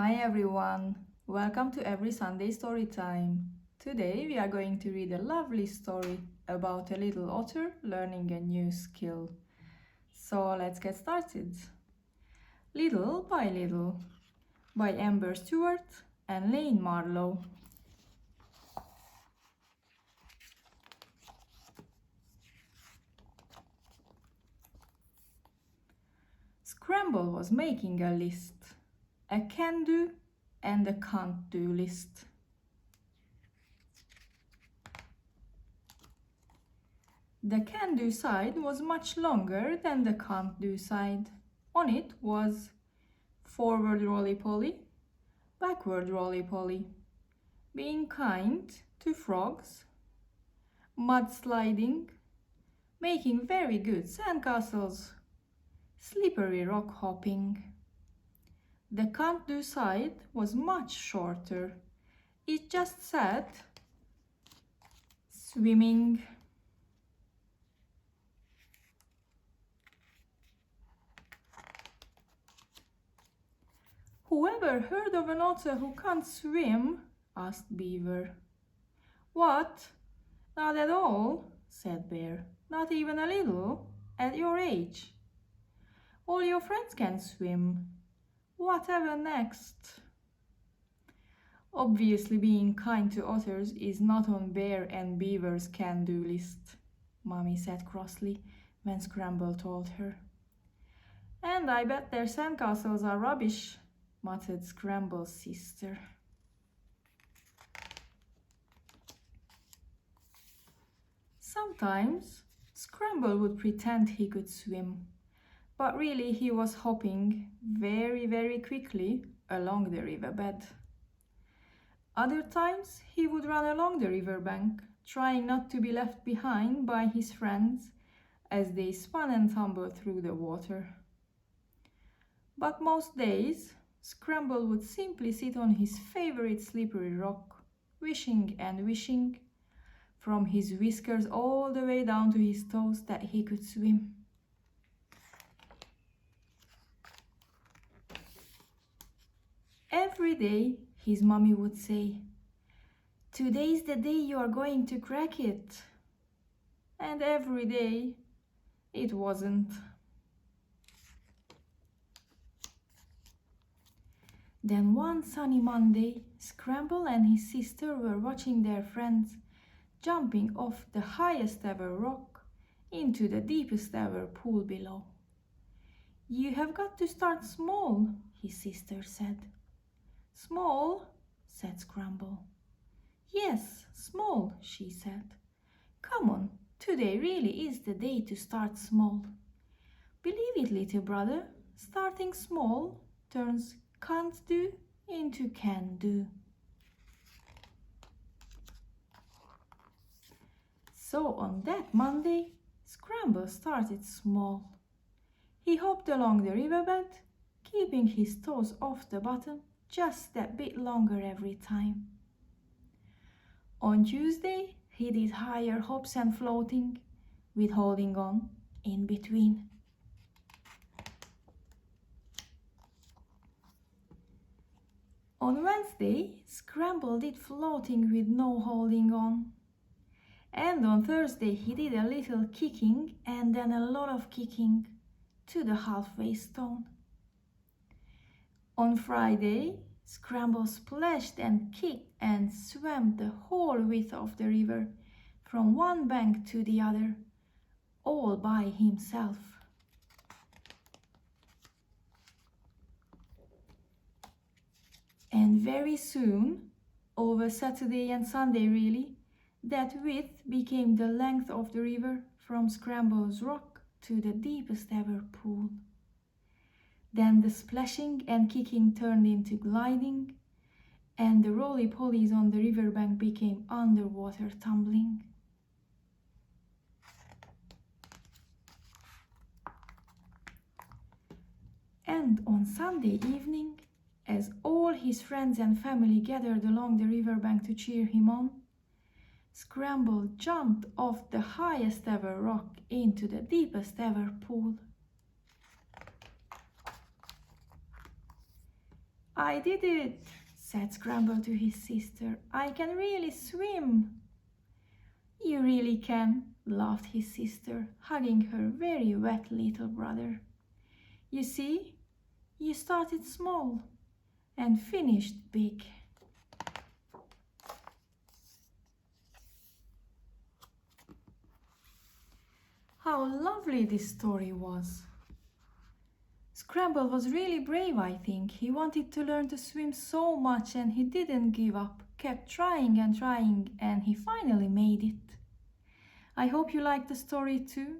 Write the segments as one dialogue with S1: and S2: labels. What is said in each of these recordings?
S1: Hi everyone, welcome to Every Sunday Story Time. Today we are going to read a lovely story about a little otter learning a new skill. So let's get started. Little by Little by Stewart and Layn Marlow. Scramble was making a list, a can-do and a can't-do list. The can-do side was much longer than the can't-do side. On it was forward roly-poly, backward roly-poly, being kind to frogs, mudsliding, making very good sandcastles, slippery rock hopping. The can't-do side was much shorter. It just said swimming. Whoever heard of an otter who can't swim? Asked Beaver. What? Not at all, said Bear. Not even a little, at your age. All your friends can swim. Whatever next? Obviously being kind to otters is not on Bear and Beaver's can-do list, Mommy said crossly when Scramble told her. And I bet their sandcastles are rubbish, muttered Scramble's sister. Sometimes Scramble would pretend he could swim, but really he was hopping very, very quickly along the riverbed. Other times he would run along the riverbank, trying not to be left behind by his friends as they spun and tumbled through the water. But most days, Scramble would simply sit on his favorite slippery rock, wishing and wishing, from his whiskers all the way down to his toes, that he could swim. Every day, his mommy would say, "Today's the day you are going to crack it." And every day, it wasn't. Then one sunny Monday, Scramble and his sister were watching their friends jumping off the highest ever rock into the deepest ever pool below. "You have got to start small," his sister said. "Small?" said Scramble. "Yes, small," she said. "Come on, today really is the day to start small. Believe it, little brother, starting small turns can't do into can do." So on that Monday, Scramble started small. He hopped along the riverbed, keeping his toes off the bottom just that bit longer every time. On Tuesday, he did higher hops and floating, with holding on in between. On Wednesday, Scramble did floating with no holding on. And on Thursday, he did a little kicking and then a lot of kicking to the halfway stone. On Friday, Scramble splashed and kicked and swam the whole width of the river from one bank to the other, all by himself. And very soon, over Saturday and Sunday really, that width became the length of the river from Scramble's rock to the deepest ever pool. Then the splashing and kicking turned into gliding, and the roly-polies on the riverbank became underwater tumbling. And on Sunday evening, as all his friends and family gathered along the riverbank to cheer him on, Scramble jumped off the highest ever rock into the deepest ever pool. I did it, said Scramble to his sister. I can really swim. You really can, laughed his sister, hugging her very wet little brother. You see, you started small and finished big. How lovely this story was. Scramble was really brave, I think. He wanted to learn to swim so much and he didn't give up, kept trying, and he finally made it. I hope you liked the story too.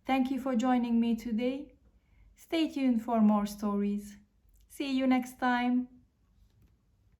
S1: Thank you for joining me today. Stay tuned for more stories. See you next time.